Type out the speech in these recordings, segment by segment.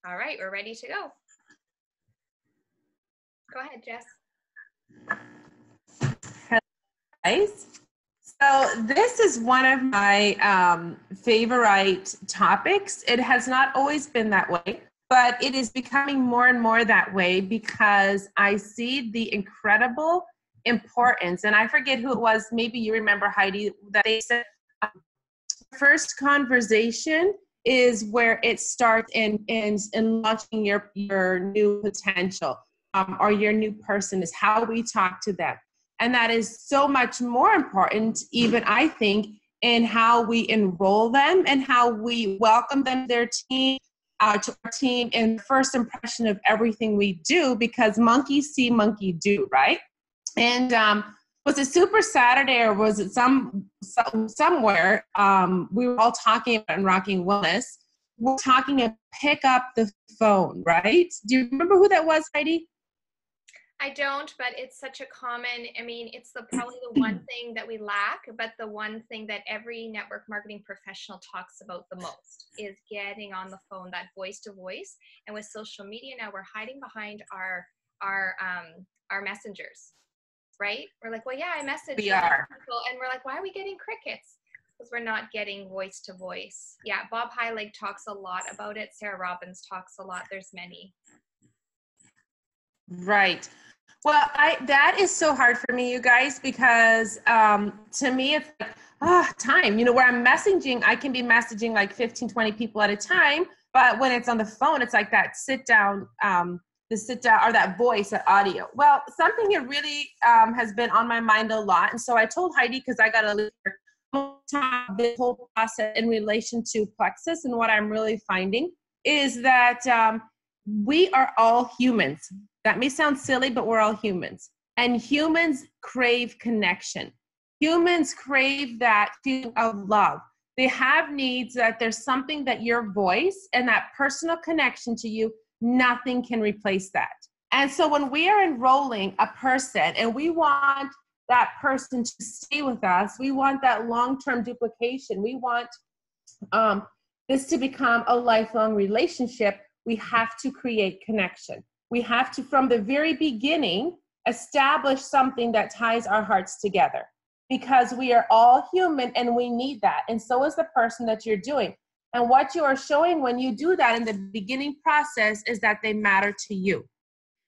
All right, we're ready to go. Go ahead, Jess. Hello, guys. So this is one of my favorite topics. It has not always been that way, but it is becoming more and more that way because I see the incredible importance. And I forget who it was. Maybe you remember, Heidi, that they said first conversation is where it starts in launching your new potential or your new person, is how we talk to them. And that is so much more important, even I think, in how we enroll them and how we welcome them to their team, to our team, in the first impression of everything we do, because monkey see, monkey do, right? And was it Super Saturday or was it somewhere we were all talking about in Rocking Wellness? We're talking about pick up the phone, right? Do you remember who that was, Heidi? I don't, but it's such a common, I mean, it's probably the one thing that we lack, but the one thing that every network marketing professional talks about the most is getting on the phone, that voice to voice. And with social media now, we're hiding behind our messengers, right? We're like, well, yeah, I messaged people, and we're like, why are we getting crickets? Because we're not getting voice to voice. Yeah, Bob Heilig talks a lot about it. Sarah Robbins talks a lot. There's many. Right. Well, that is so hard for me, you guys, because to me, it's like, time, where I'm messaging, I can be messaging like 15, 20 people at a time. But when it's on the phone, it's like that sit down, or that voice, that audio. Well, something that really has been on my mind a lot. And so I told Heidi, because I got to time this whole process in relation to Plexus, and what I'm really finding is that we are all humans. That may sound silly, but we're all humans. And humans crave connection. Humans crave that feeling of love. They have needs, that there's something that your voice and that personal connection to you, nothing can replace that. And so when we are enrolling a person and we want that person to stay with us, we want that long-term duplication, we want this to become a lifelong relationship, we have to create connection. We have to, from the very beginning, establish something that ties our hearts together, because we are all human and we need that. And so is the person that you're doing. And what you are showing when you do that in the beginning process is that they matter to you.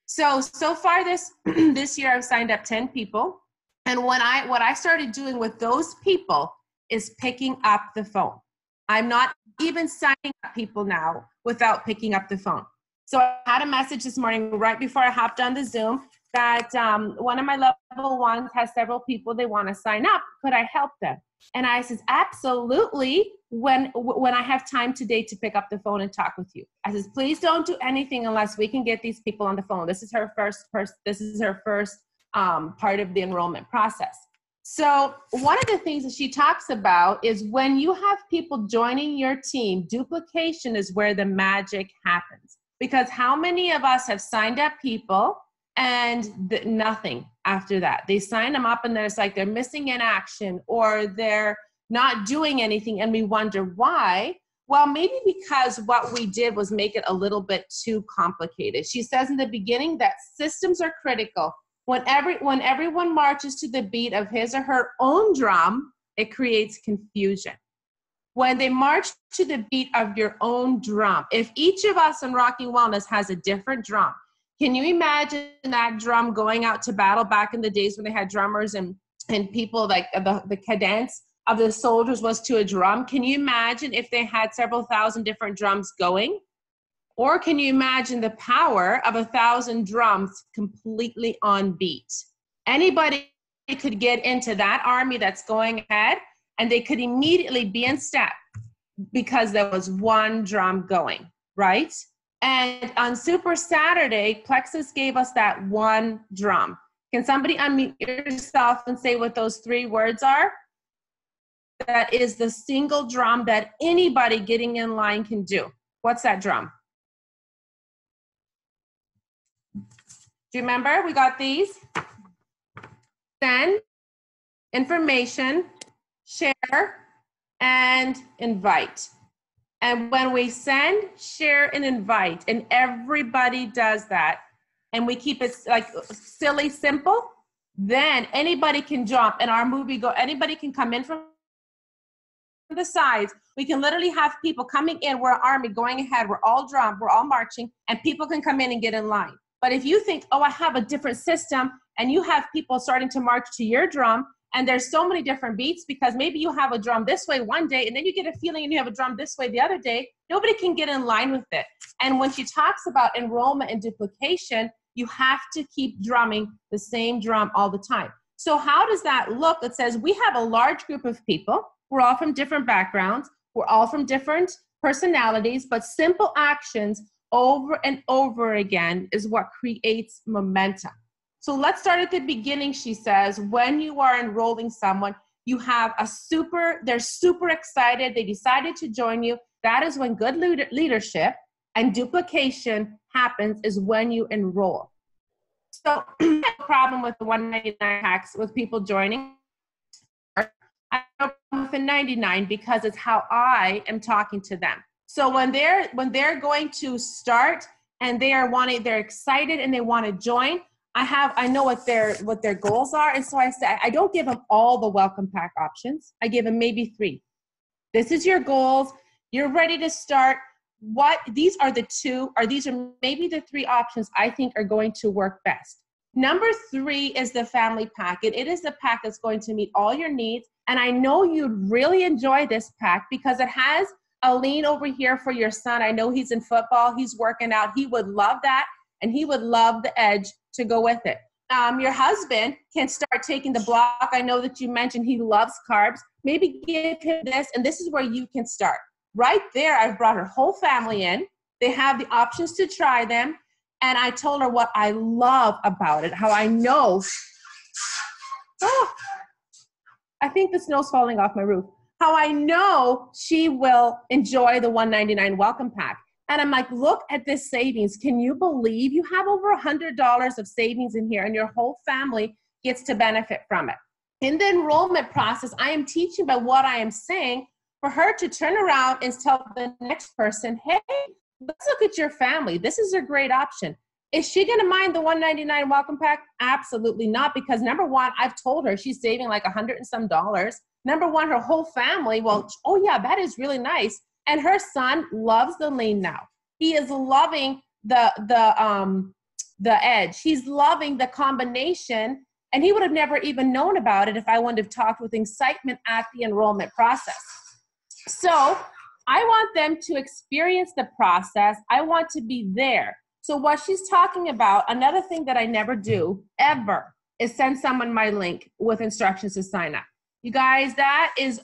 So far this year, I've signed up 10 people. And what I started doing with those people is picking up the phone. I'm not even signing up people now without picking up the phone. So I had a message this morning right before I hopped on the Zoom that one of my level ones has several people they want to sign up. Could I help them? And I says, absolutely, when I have time today to pick up the phone and talk with you. I says, please don't do anything unless we can get these people on the phone. This is her first part of the enrollment process. So one of the things that she talks about is when you have people joining your team, duplication is where the magic happens. Because how many of us have signed up people and nothing after that? They sign them up and then it's like they're missing in action or they're not doing anything, and we wonder why. Well, maybe because what we did was make it a little bit too complicated. She says in the beginning that systems are critical. When everyone marches to the beat of his or her own drum, it creates confusion. When they march to the beat of your own drum, if each of us in Rocking Wellness has a different drum, can you imagine that drum going out to battle back in the days when they had drummers and people, like the cadence of the soldiers was to a drum? Can you imagine if they had several thousand different drums going? Or can you imagine the power of 1,000 drums completely on beat? Anybody could get into that army that's going ahead, and they could immediately be in step because there was one drum going, right? And on Super Saturday, Plexus gave us that one drum. Can somebody unmute yourself and say what those 3 words are? That is the single drum that anybody getting in line can do. What's that drum? Do you remember? We got these. Send, information, share, and invite. And when we send, share, and invite, and everybody does that, and we keep it like silly, simple, then anybody can jump. And our movie anybody can come in from the sides. We can literally have people coming in. We're an army going ahead. We're all drummed. We're all marching, and people can come in and get in line. But if you think, oh, I have a different system, and you have people starting to march to your drum, and there's so many different beats because maybe you have a drum this way one day, and then you get a feeling and you have a drum this way the other day, nobody can get in line with it. And when she talks about enrollment and duplication, you have to keep drumming the same drum all the time. So how does that look? It says we have a large group of people. We're all from different backgrounds. We're all from different personalities, but simple actions over and over again is what creates momentum. So let's start at the beginning. She says, when you are enrolling someone, you have they're super excited. They decided to join you. That is when good leadership and duplication happens, is when you enroll. So I have a problem with the 199 packs with people joining. I have a problem with the 99 because it's how I am talking to them. So when they're going to start and they're excited and they want to join, I know what their goals are. And so I say, I don't give them all the welcome pack options. I give them maybe 3. This is your goals. You're ready to start. These are maybe the 3 options I think are going to work best. Number 3 is the family pack. It is the pack that's going to meet all your needs. And I know you'd really enjoy this pack because it has a lean over here for your son. I know he's in football. He's working out. He would love that. And he would love the edge to go with it. Your husband can start taking the block. I know that you mentioned he loves carbs. Maybe give him this, and this is where you can start. Right there, I've brought her whole family in. They have the options to try them. And I told her what I love about it, how I know. Oh, I think the snow's falling off my roof. How I know she will enjoy the $199 welcome pack. And I'm like, look at this savings. Can you believe you have over $100 of savings in here and your whole family gets to benefit from it? In the enrollment process, I am teaching by what I am saying for her to turn around and tell the next person, hey, let's look at your family. This is a great option. Is she going to mind the $199 welcome pack? Absolutely not, because number one, I've told her she's saving like $100 and some dollars. Number one, her whole family, well, oh yeah, that is really nice. And her son loves the lean now. He is loving the edge. He's loving the combination, and he would have never even known about it if I wouldn't have talked with excitement at the enrollment process. So I want them to experience the process. I want to be there. So what she's talking about, another thing that I never do ever is send someone my link with instructions to sign up. You guys, that is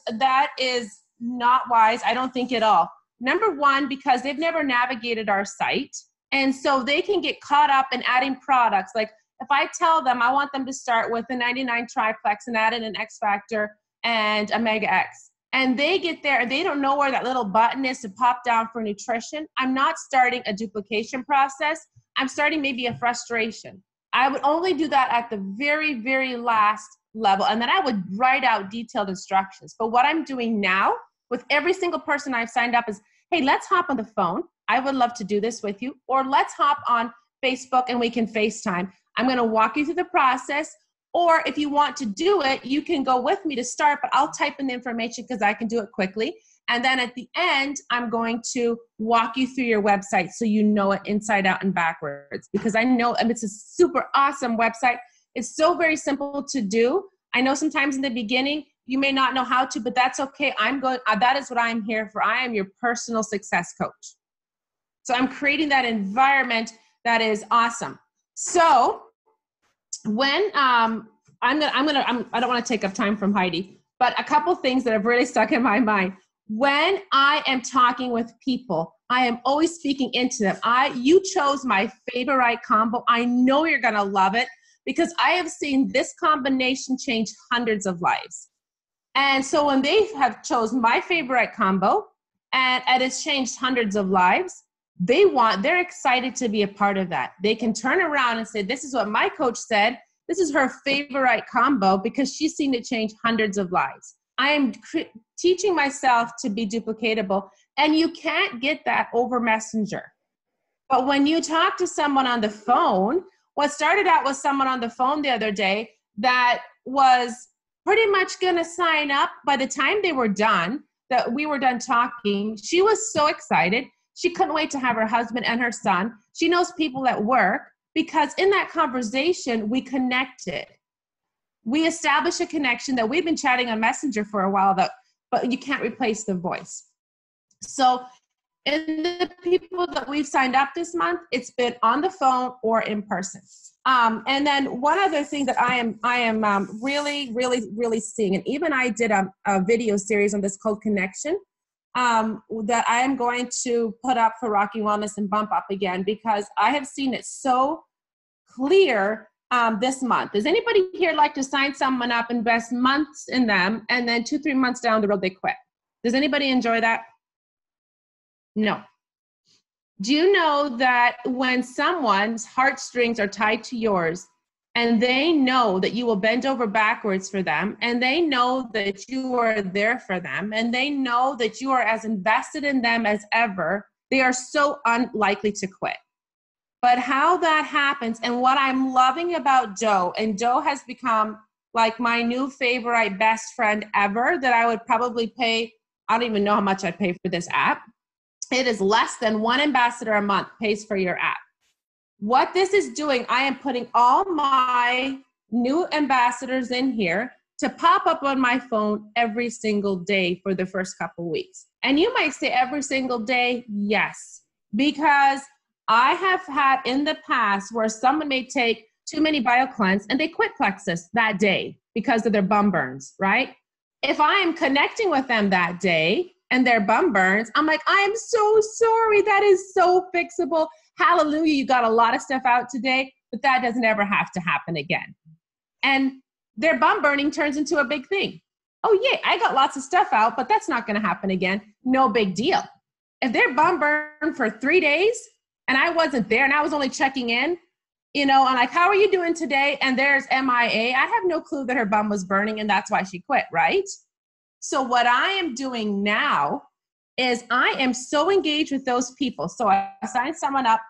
not wise. I don't think at all. Number one, because they've never navigated our site. And so they can get caught up in adding products. Like if I tell them I want them to start with a 99 triplex and add in an X Factor and a Mega X, and they get there and they don't know where that little button is to pop down for nutrition, I'm not starting a duplication process. I'm starting maybe a frustration. I would only do that at the very, very last level. And then I would write out detailed instructions. But what I'm doing now with every single person I've signed up is, hey, let's hop on the phone. I would love to do this with you. Or let's hop on Facebook and we can FaceTime. I'm going to walk you through the process. Or if you want to do it, you can go with me to start, but I'll type in the information because I can do it quickly. And then at the end, I'm going to walk you through your website so you know it inside out and backwards. Because I know it's a super awesome website. It's so very simple to do. I know sometimes in the beginning, you may not know how to, but that's okay. That is what I'm here for. I am your personal success coach. So I'm creating that environment that is awesome. So when I don't want to take up time from Heidi, but a couple things that have really stuck in my mind. When I am talking with people, I am always speaking into them. You chose my favorite combo. I know you're going to love it because I have seen this combination change hundreds of lives. And so when they have chose my favorite combo and it's changed hundreds of lives, they're excited to be a part of that. They can turn around and say, this is what my coach said. This is her favorite combo because she's seen it change hundreds of lives. I am teaching myself to be duplicatable. And you can't get that over Messenger. But when you talk to someone on the phone, what started out was someone on the phone the other day that was pretty much going to sign up by the time they were done, that we were done talking. She was so excited. She couldn't wait to have her husband and her son. She knows people at work because in that conversation, we connected. We established a connection that we've been chatting on Messenger for a while, but you can't replace the voice. So in the people that we've signed up this month, it's been on the phone or in person. And then one other thing that I am really seeing, and even I did a video series on this called Connection, that I am going to put up for Rocking Wellness and bump up again, because I have seen it so clear this month. Does anybody here like to sign someone up, invest months in them, and then 2-3 months down the road they quit? Does anybody enjoy that? No. Do you know that when someone's heartstrings are tied to yours and they know that you will bend over backwards for them, and they know that you are there for them, and they know that you are as invested in them as ever, they are so unlikely to quit. But how that happens, and what I'm loving about Doe, and Doe has become like my new favorite best friend ever, that I would probably pay, I don't even know how much I'd pay for this app. It is less than one ambassador a month pays for your app. What this is doing, I am putting all my new ambassadors in here to pop up on my phone every single day for the first couple weeks. And you might say every single day, yes, because I have had in the past where someone may take too many BioCleanse and they quit Plexus that day because of their bum burns, right? If I am connecting with them that day and their bum burns, I'm like, I am so sorry. That is so fixable. Hallelujah, you got a lot of stuff out today, but that doesn't ever have to happen again. And their bum burning turns into a big thing. Oh yeah, I got lots of stuff out, but that's not gonna happen again. No big deal. If their bum burned for 3 days and I wasn't there and I was only checking in, you know, I'm like, how are you doing today? And there's MIA. I have no clue that her bum was burning and that's why she quit, right? So what I am doing now is I am so engaged with those people. So I signed someone up.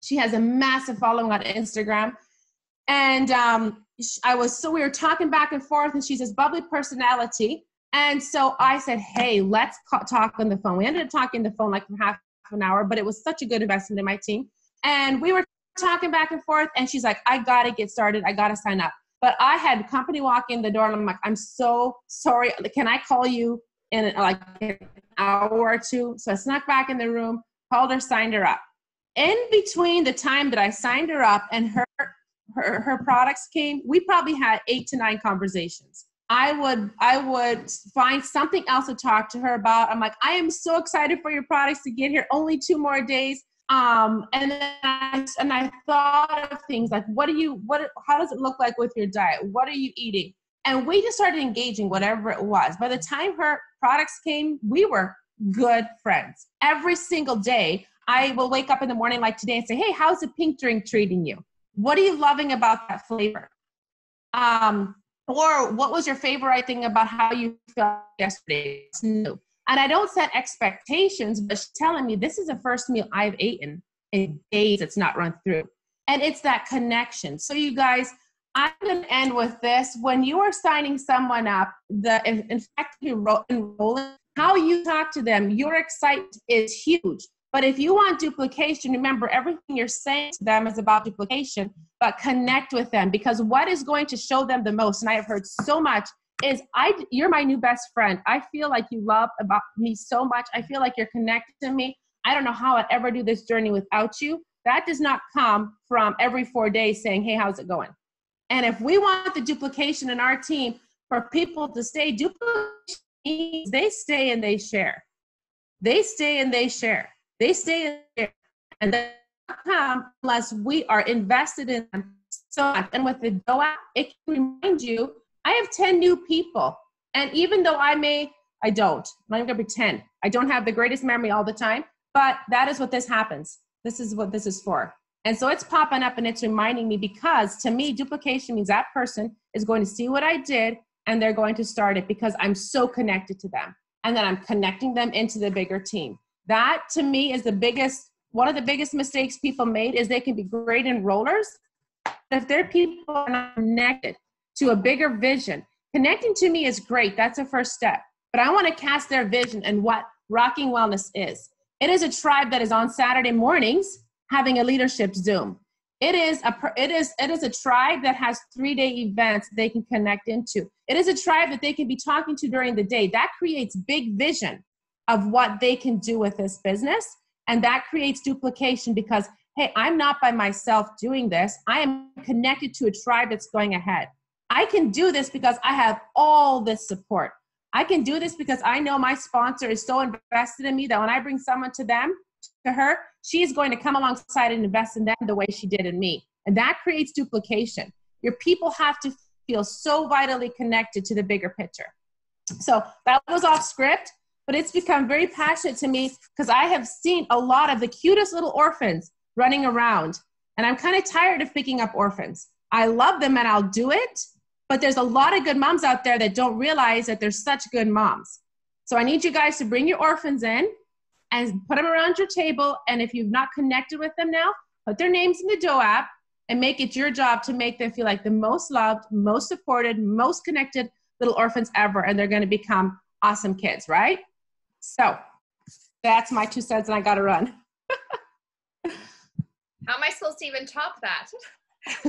She has a massive following on Instagram. And we were talking back and forth, and she's this bubbly personality. And so I said, hey, let's talk on the phone. We ended up talking on the phone like for half an hour, but it was such a good investment in my team. And we were talking back and forth, and she's like, I got to get started. I got to sign up. But I had company walk in the door, and I'm like, I'm so sorry. Can I call you in like an hour or two? So I snuck back in the room, called her, signed her up. In between the time that I signed her up and her products came, we probably had 8 to 9 conversations. I would find something else to talk to her about. I'm like, I am so excited for your products to get here. Only 2 more days. And then I thought of things like, how does it look like with your diet? What are you eating? And we just started engaging, whatever it was. By the time her products came, we were good friends. Every single day, I will wake up in the morning like today and say, hey, how's the pink drink treating you? What are you loving about that flavor? Or what was your favorite thing about how you felt yesterday? It's new. And I don't set expectations, but she's telling me this is the first meal I've eaten in days it's not run through. And it's that connection. So you guys, I'm going to end with this. When you are signing someone up, in fact, enrolling, how you talk to them, your excitement is huge. But if you want duplication, remember everything you're saying to them is about duplication, but connect with them, because what is going to show them the most, and I have heard so much, is you're my new best friend. I feel like you love about me so much. I feel like you're connected to me. I don't know how I'd ever do this journey without you. That does not come from every 4 days saying, hey, how's it going? And if we want the duplication in our team for people to stay, duplication means they stay and they share. They stay and they share. They stay and share. And they don't come unless we are invested in them so much. And with the Doe app, it can remind you, I have 10 new people. And even though I don't. I'm not even gonna pretend. I don't have the greatest memory all the time, but that is what this happens. This is what this is for. And so it's popping up and it's reminding me, because to me, duplication means that person is going to see what I did and they're going to start it because I'm so connected to them. And then I'm connecting them into the bigger team. That to me is one of the biggest mistakes people made is they can be great enrollers. If their people are not connected to a bigger vision, connecting to me is great. That's a first step. But I want to cast their vision and what Rocking Wellness is. It is a tribe that is on Saturday mornings having a leadership Zoom. It is a tribe that has 3-day events they can connect into. It is a tribe that they can be talking to during the day. That creates big vision of what they can do with this business. And that creates duplication because, hey, I'm not by myself doing this. I am connected to a tribe that's going ahead. I can do this because I have all this support. I can do this because I know my sponsor is so invested in me that when I bring someone to her, she's going to come alongside and invest in them the way she did in me. And that creates duplication. Your people have to feel so vitally connected to the bigger picture. So that was off script, but it's become very passionate to me because I have seen a lot of the cutest little orphans running around. And I'm kind of tired of picking up orphans. I love them and I'll do it, but there's a lot of good moms out there that don't realize that they're such good moms. So I need you guys to bring your orphans in and put them around your table. And if you've not connected with them now, put their names in the Dough app and make it your job to make them feel like the most loved, most supported, most connected little orphans ever. And they're going to become awesome kids, right? So that's my 2 cents and I got to run. How am I supposed to even top that?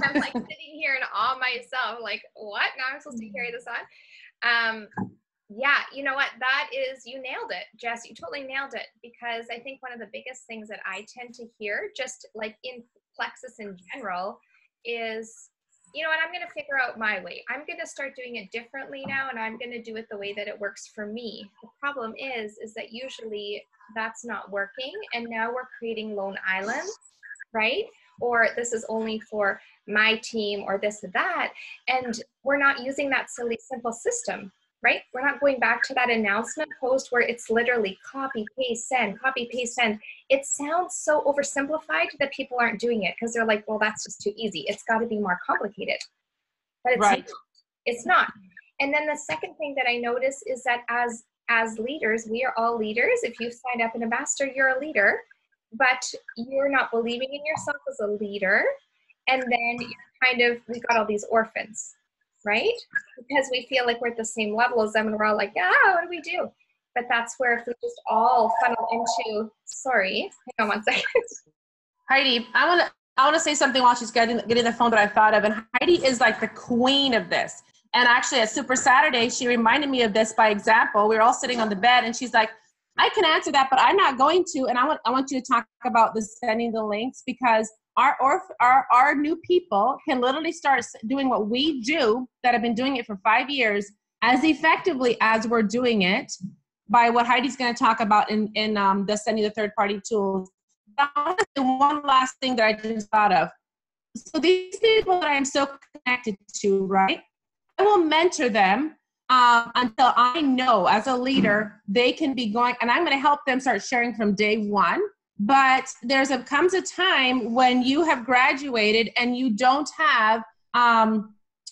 I'm like sitting here in awe myself, like, what? Now I'm supposed to carry this on? Yeah, you know what? That is, you nailed it, Jess. You totally nailed it, because I think one of the biggest things that I tend to hear, just like in Plexus in general, is, you know what, I'm going to figure out my way. I'm going to start doing it differently now, and I'm going to do it the way that it works for me. The problem is that usually that's not working, and now we're creating lone islands, right? Or this is only for my team, or this or that, and we're not using that silly, simple system. Right? We're not going back to that announcement post where it's literally copy, paste, send, copy, paste, send. It sounds so oversimplified that people aren't doing it because they're like, well, that's just too easy. It's got to be more complicated. But it's right. not. It's not. And then the second thing that I notice is that as leaders, we are all leaders. If you've signed up an ambassador, you're a leader, but you're not believing in yourself as a leader. And then you're we've got all these orphans. Right? Because we feel like we're at the same level as them and we're all like, what do we do? But that's where if we just all funnel into, sorry, hang on one second. Heidi, I want to say something while she's getting the phone that I thought of. And Heidi is like the queen of this. And actually at Super Saturday, she reminded me of this by example. We were all sitting on the bed and she's like, I can answer that, but I'm not going to. And I want you to talk about the sending the links, because our new people can literally start doing what we do that have been doing it for 5 years as effectively as we're doing it by what Heidi's going to talk about in the sending the third party tools. One last thing that I just thought of. So these people that I'm so connected to, right? I will mentor them until I know as a leader they can be going, and I'm going to help them start sharing from day one. But comes a time when you have graduated and you don't have,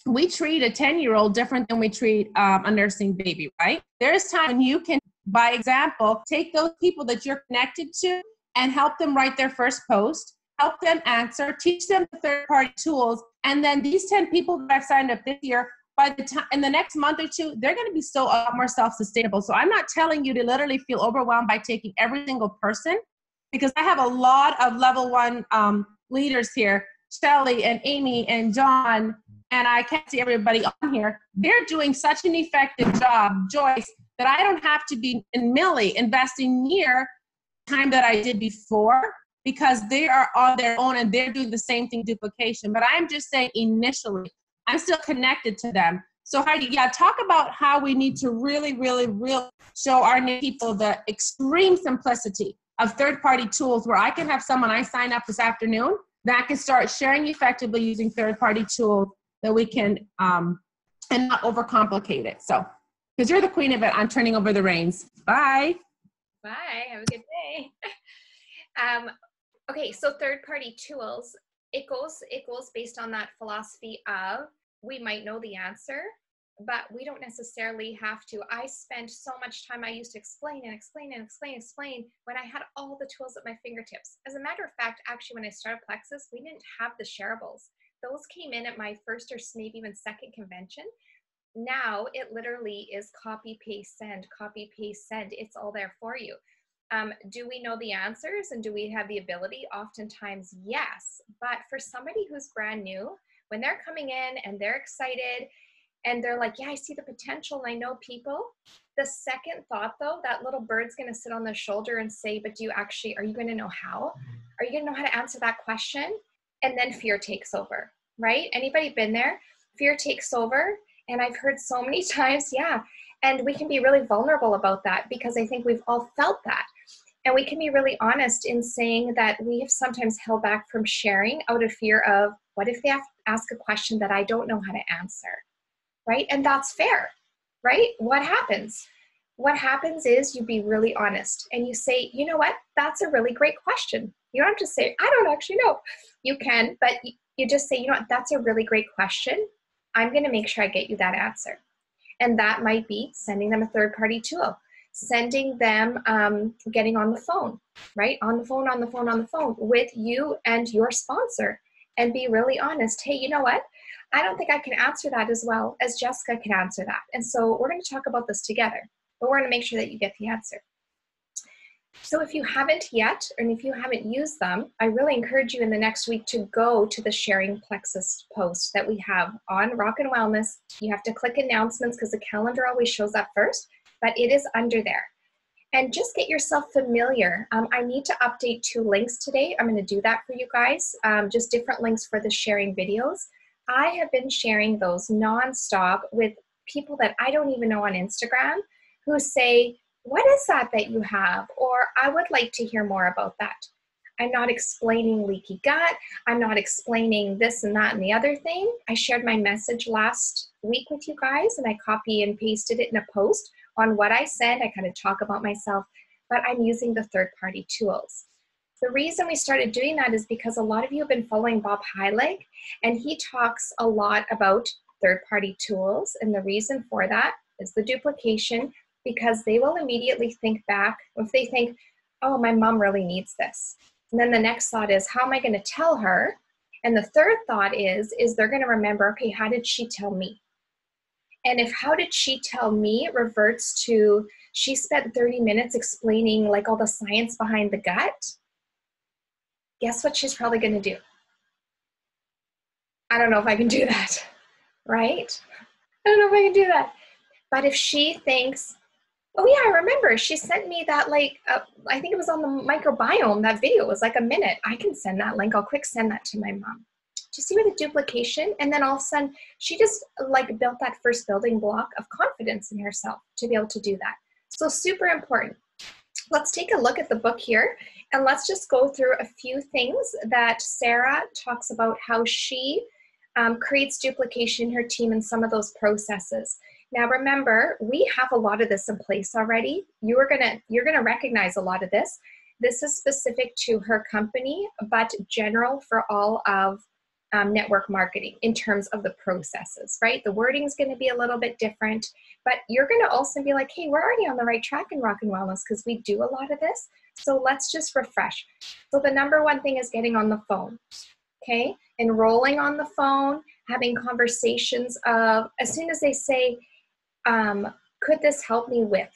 we treat a 10-year-old different than we treat a nursing baby, right? There's time when you can, by example, take those people that you're connected to and help them write their first post, help them answer, teach them the third-party tools. And then these 10 people that I've signed up this year, by the time in the next month or two, they're going to be so a lot more self-sustainable. So I'm not telling you to literally feel overwhelmed by taking every single person, because I have a lot of level 1 leaders here, Shelly and Amy and John, and I can't see everybody on here. They're doing such an effective job, Joyce, that I don't have to be in Millie investing near the time that I did before, because they are on their own and they're doing the same thing, duplication. But I'm just saying initially, I'm still connected to them. So Heidi, talk about how we need to really, really, really show our new people the extreme simplicity of third-party tools, where I can have someone I sign up this afternoon that can start sharing effectively using third-party tools that we can, and not overcomplicate it. So, because you're the queen of it, I'm turning over the reins. Bye. Bye. Have a good day. Okay, so third-party tools, it goes based on that philosophy of, we might know the answer, but we don't necessarily have to. I spent so much time, I used to explain when I had all the tools at my fingertips. As a matter of fact, actually, when I started Plexus, we didn't have the shareables. Those came in at my first or maybe even second convention. Now it literally is copy, paste, send, copy, paste, send. It's all there for you. Do we know the answers and do we have the ability? Oftentimes, yes. But for somebody who's brand new, when they're coming in and they're excited, and they're like, yeah, I see the potential and I know people. The second thought though, that little bird's gonna sit on their shoulder and say, but are you gonna know how? Are you gonna know how to answer that question? And then fear takes over, right? Anybody been there? Fear takes over. And I've heard so many times, yeah. And we can be really vulnerable about that because I think we've all felt that. And we can be really honest in saying that we have sometimes held back from sharing out of fear of, what if they have to ask a question that I don't know how to answer? Right? And that's fair, right? What happens? What happens is you be really honest and you say, you know what? That's a really great question. You don't have to say, I don't actually know. You can, but you just say, you know what? That's a really great question. I'm going to make sure I get you that answer. And that might be sending them a third-party tool, sending them, getting on the phone, right? On the phone with you and your sponsor and be really honest. Hey, you know what? I don't think I can answer that as well as Jessica can answer that. And so we're going to talk about this together, but we're going to make sure that you get the answer. So if you haven't yet, and if you haven't used them, I really encourage you in the next week to go to the Sharing Plexus post that we have on Rock and Wellness. You have to click announcements because the calendar always shows up first, but it is under there. And just get yourself familiar. I need to update 2 links today. I'm going to do that for you guys, just different links for the sharing videos. I have been sharing those nonstop with people that I don't even know on Instagram who say, what is that you have? Or I would like to hear more about that. I'm not explaining leaky gut. I'm not explaining this and that and the other thing. I shared my message last week with you guys and I copy and pasted it in a post on what I said. I kind of talk about myself, but I'm using the third-party tools. The reason we started doing that is because a lot of you have been following Bob Heilig, and he talks a lot about third-party tools, and the reason for that is the duplication, because they will immediately think back, if they think, oh, my mom really needs this. And then the next thought is, how am I going to tell her? And the third thought is they're going to remember, okay, how did she tell me? And if how did she tell me reverts to, she spent 30 minutes explaining like all the science behind the gut, guess what she's probably going to do? I don't know if I can do that, right? I don't know if I can do that. But if she thinks, oh yeah, I remember she sent me that I think it was on the microbiome, that video was like a minute. I can send that link. I'll quick send that to my mom. Do you see where the duplication? And then all of a sudden, she just built that first building block of confidence in herself to be able to do that. So super important. Let's take a look at the book here and let's just go through a few things that Sarah talks about, how she creates duplication in her team and some of those processes. Now remember, we have a lot of this in place already. You're gonna recognize a lot of this. This is specific to her company, but general for all of network marketing in terms of the processes, right? The wording is going to be a little bit different, but you're going to also be like, hey, we're already on the right track in Rock and Wellness because we do a lot of this. So let's just refresh. So the number one thing is getting on the phone, okay? Enrolling on the phone, having conversations of, as soon as they say, could this help me with?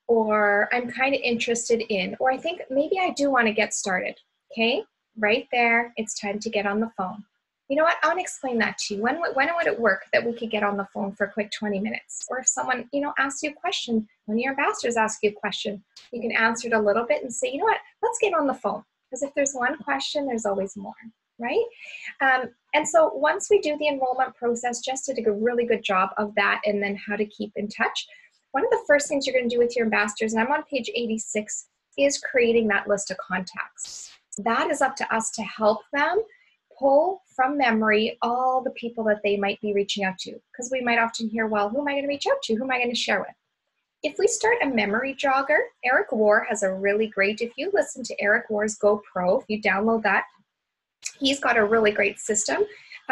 Or I'm kind of interested in, or I think maybe I do want to get started, okay? Right there, it's time to get on the phone. You know what, I want to explain that to you. When would it work that we could get on the phone for a quick 20 minutes? Or if someone, asks you a question, when your ambassadors ask you a question, you can answer it a little bit and say, you know what, let's get on the phone. Because if there's one question, there's always more, right? And so once we do the enrollment process, Jess did a really good job of that, and then how to keep in touch. One of the first things you're going to do with your ambassadors, and I'm on page 86, is creating that list of contacts. That is up to us to help them pull from memory all the people that they might be reaching out to, because we might often hear, well, who am I going to reach out to? Who am I going to share with? If we start a memory jogger, Eric War has a really great, if you listen to Eric War's Go Pro, if you download that, he's got a really great system.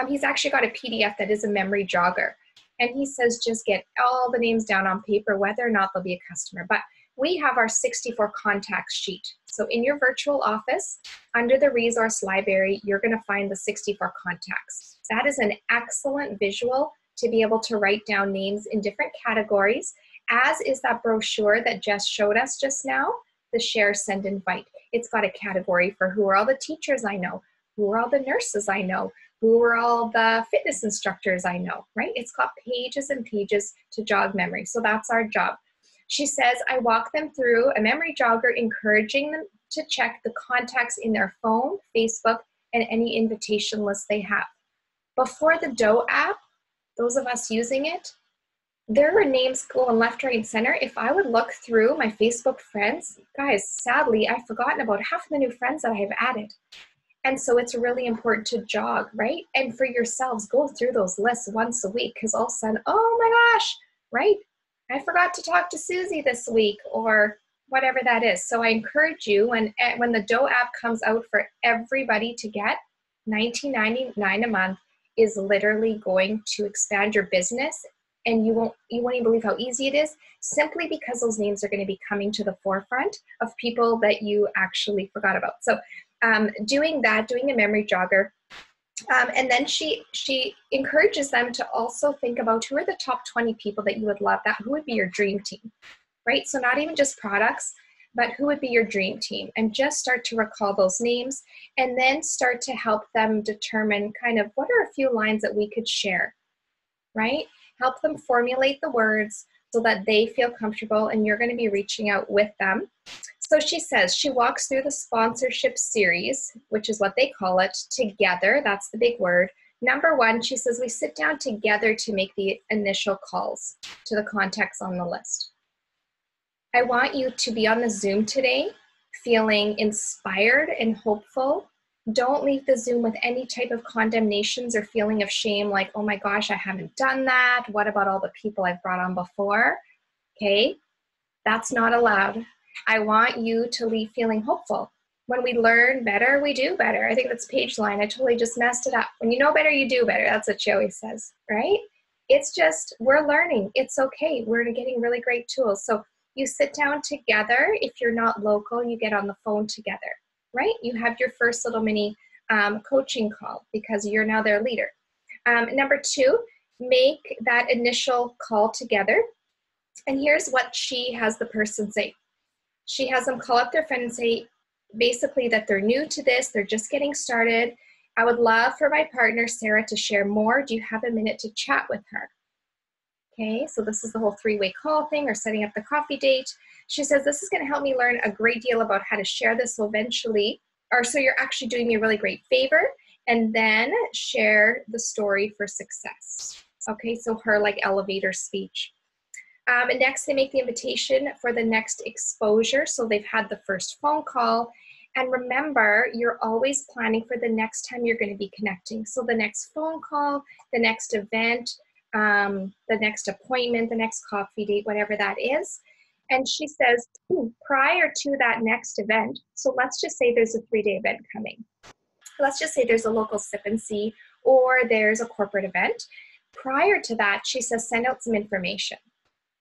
He's actually got a PDF that is a memory jogger. And he says, just get all the names down on paper, whether or not they'll be a customer. But we have our 64 contacts sheet. So in your virtual office, under the resource library, you're going to find the 64 contacts. That is an excellent visual to be able to write down names in different categories, as is that brochure that Jess showed us just now, the Share, Send, Invite. It's got a category for who are all the teachers I know, who are all the nurses I know, who are all the fitness instructors I know, right? It's got pages and pages to jog memory. So that's our job. She says, I walk them through a memory jogger, encouraging them to check the contacts in their phone, Facebook, and any invitation list they have. Before the Doe app, those of us using it, there were names going left, right, and center. If I would look through my Facebook friends, guys, sadly, I've forgotten about half the new friends that I have added. And so it's really important to jog, right? And for yourselves, go through those lists once a week, because all of a sudden, oh my gosh, right? I forgot to talk to Susie this week, or whatever that is. So I encourage you, when the Doe app comes out for everybody to get, $19.99 a month is literally going to expand your business. And you won't even believe how easy it is, simply because those names are going to be coming to the forefront of people that you actually forgot about. So doing that, doing a memory jogger. And then she encourages them to also think about who are the top 20 people that you would love, who would be your dream team, right? So not even just products, but who would be your dream team, and just start to recall those names, and then start to help them determine kind of what are a few lines that we could share, right? Help them formulate the words so that they feel comfortable, and you're going to be reaching out with them. So she says, she walks through the sponsorship series, which is what they call it, together. That's the big word. Number one, she says, we sit down together to make the initial calls to the contacts on the list. I want you to be on the Zoom today feeling inspired and hopeful. Don't leave the Zoom with any type of condemnations or feeling of shame, like, oh my gosh, I haven't done that. What about all the people I've brought on before? Okay, that's not allowed. I want you to leave feeling hopeful. When we learn better, we do better. I think that's Paige line. I totally just messed it up. When you know better, you do better. That's what she always says, right? It's just, we're learning. It's okay. We're getting really great tools. So you sit down together. If you're not local, you get on the phone together, right? You have your first little mini coaching call because you're now their leader. Number two, make that initial call together. And here's what she has the person say. She has them call up their friend and say, basically, that they're new to this, they're just getting started. I would love for my partner, Sarah, to share more. Do you have a minute to chat with her? Okay, so this is the whole three-way call thing, or setting up the coffee date. She says, this is going to help me learn a great deal about how to share this, so eventually, or so you're actually doing me a really great favor, and then share the story for success. Okay, so her like elevator speech. And next, they make the invitation for the next exposure. So they've had the first phone call. And remember, you're always planning for the next time you're going to be connecting. So the next phone call, the next event, the next appointment, the next coffee date, whatever that is. And she says, prior to that next event, so let's just say there's a 3-day event coming. Let's just say there's a local sip and see, or there's a corporate event. Prior to that, she says, send out some information.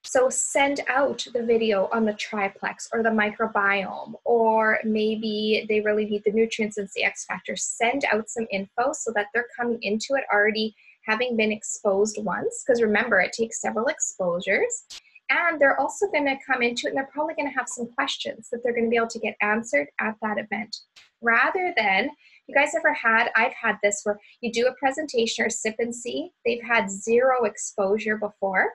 So send out the video on the triplex or the microbiome, or maybe they really need the nutrients and the X factor. Send out some info so that they're coming into it already having been exposed once, because remember, it takes several exposures. And they're also going to come into it and they're probably going to have some questions that they're going to be able to get answered at that event. Rather than, you guys ever had, I've had this where you do a presentation or sip and see, they've had zero exposure before.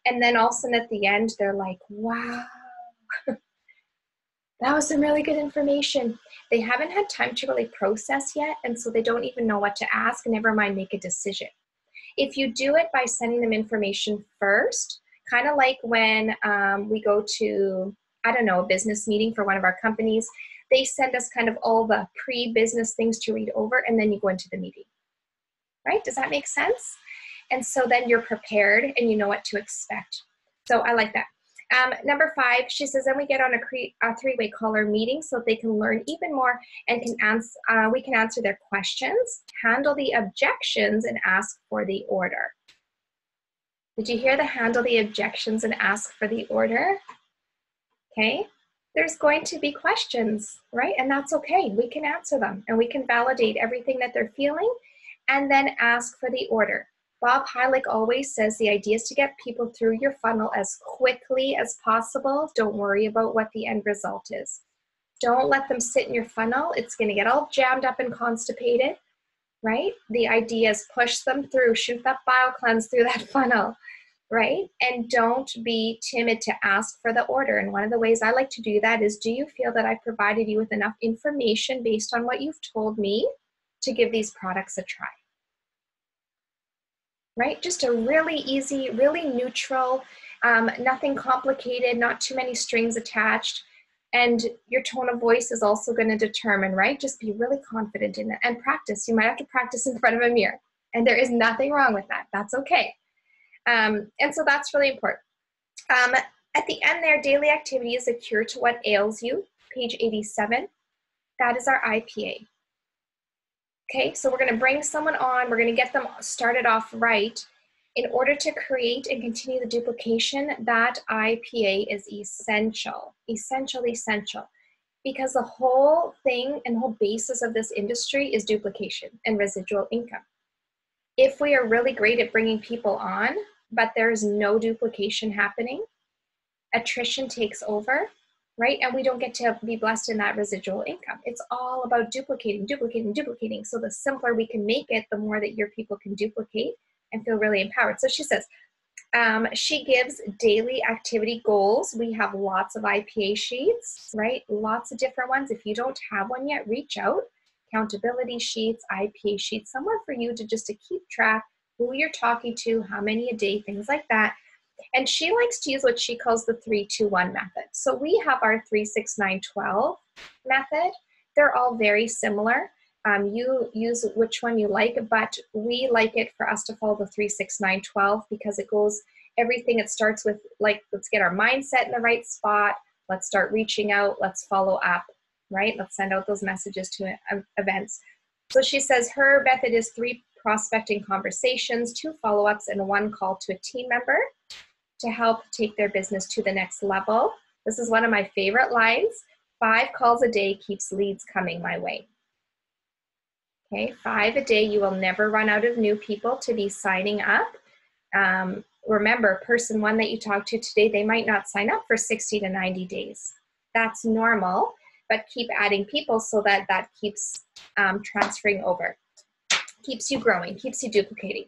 And then all of a sudden at the end, they're like, wow, that was some really good information. They haven't had time to really process yet, and so they don't even know what to ask, never mind make a decision. If you do it by sending them information first, kind of like when we go to, I don't know, a business meeting for one of our companies, they send us kind of all the pre-business things to read over, and then you go into the meeting, right? Does that make sense? And so then you're prepared and you know what to expect. So I like that. Number 5, she says, then we get on a 3-way caller meeting so they can learn even more and we can answer their questions, handle the objections, and ask for the order. Did you hear the handle the objections and ask for the order? Okay. There's going to be questions, right? And that's okay. We can answer them and we can validate everything that they're feeling and then ask for the order. Bob Heilig always says the idea is to get people through your funnel as quickly as possible. Don't worry about what the end result is. Don't let them sit in your funnel. It's going to get all jammed up and constipated, right? The idea is push them through, shoot that bile cleanse through that funnel, right? And don't be timid to ask for the order. And one of the ways I like to do that is, do you feel that I provided you with enough information based on what you've told me to give these products a try? Right? Just a really easy, really neutral, nothing complicated, not too many strings attached. And your tone of voice is also going to determine, right? Just be really confident in it and practice. You might have to practice in front of a mirror. And there is nothing wrong with that. That's okay. And so that's really important. At the end there, daily activity is a cure to what ails you, page 87. That is our IPA. Okay, so we're going to bring someone on. We're going to get them started off right. In order to create and continue the duplication, that IPA is essential, essential, essential. Because the whole thing and the whole basis of this industry is duplication and residual income. If we are really great at bringing people on, but there's no duplication happening, attrition takes over, right? And we don't get to be blessed in that residual income. It's all about duplicating, duplicating, duplicating. So the simpler we can make it, the more that your people can duplicate and feel really empowered. So she says, she gives daily activity goals. We have lots of IPA sheets, right? Lots of different ones. If you don't have one yet, reach out. Accountability sheets, IPA sheets, somewhere for you to just to keep track who you're talking to, how many a day, things like that. And she likes to use what she calls the 3-2-1 method. So we have our 3-6-9-12 method. They're all very similar. You use which one you like, but we like it for us to follow the 3-6-9-12 because it goes everything. It starts with, like, let's get our mindset in the right spot. Let's start reaching out. Let's follow up, right? Let's send out those messages to events. So she says her method is 3 prospecting conversations, 2 follow-ups, and 1 call to a team member to help take their business to the next level. This is one of my favorite lines. 5 calls a day keeps leads coming my way. Okay, 5 a day. You will never run out of new people to be signing up. Remember, person 1 that you talk to today, they might not sign up for 60 to 90 days. That's normal, but keep adding people so that that keeps transferring over. Keeps you growing, keeps you duplicating.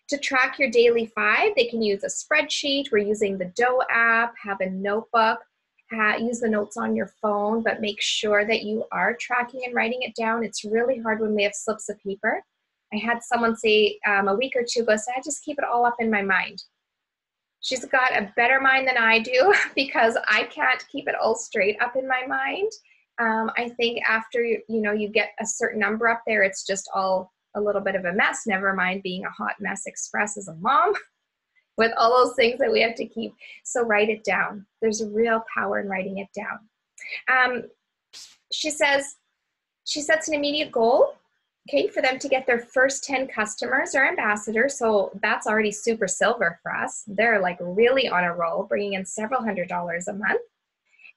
To track your daily 5, they can use a spreadsheet. We're using the Dough app, have a notebook, use the notes on your phone, but make sure that you are tracking and writing it down. It's really hard when we have slips of paper. I had someone say a week or 2 ago, so I just keep it all up in my mind. She's got a better mind than I do because I can't keep it all straight up in my mind. I think after you get a certain number up there, it's just all a little bit of a mess, never mind being a hot mess express as a mom with all those things that we have to keep. So write it down. There's a real power in writing it down. She says she sets an immediate goal, okay, for them to get their first 10 customers or ambassadors. So that's already super silver for us. They're like really on a roll, bringing in several $100s a month.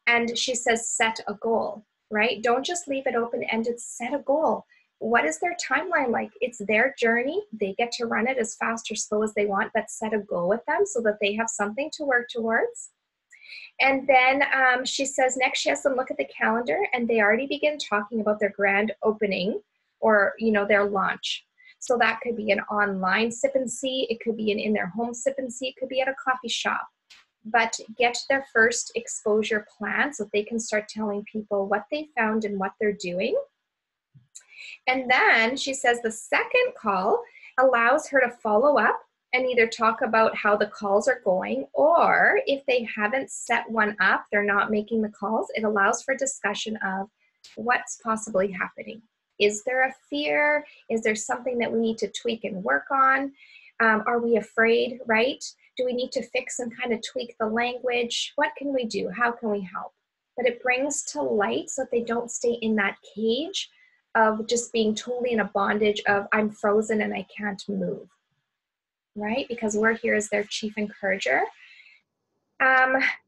And she says, set a goal, right? Don't just leave it open-ended, set a goal. What is their timeline like? It's their journey. They get to run it as fast or slow as they want, but set a goal with them so that they have something to work towards. And then she says next she has them look at the calendar and they already begin talking about their grand opening or, their launch. So that could be an online sip and see. It could be an in their home sip and see. It could be at a coffee shop. But get their first exposure plan so they can start telling people what they found and what they're doing. And then she says the second call allows her to follow up and either talk about how the calls are going, or if they haven't set one up, they're not making the calls, it allows for discussion of what's possibly happening. Is there a fear? Is there something that we need to tweak and work on? Are we afraid, right? Do we need to fix and kind of tweak the language? What can we do? How can we help? But it brings to light so that they don't stay in that cage of just being totally in a bondage of I'm frozen and I can't move. right? Because we're here as their chief encourager.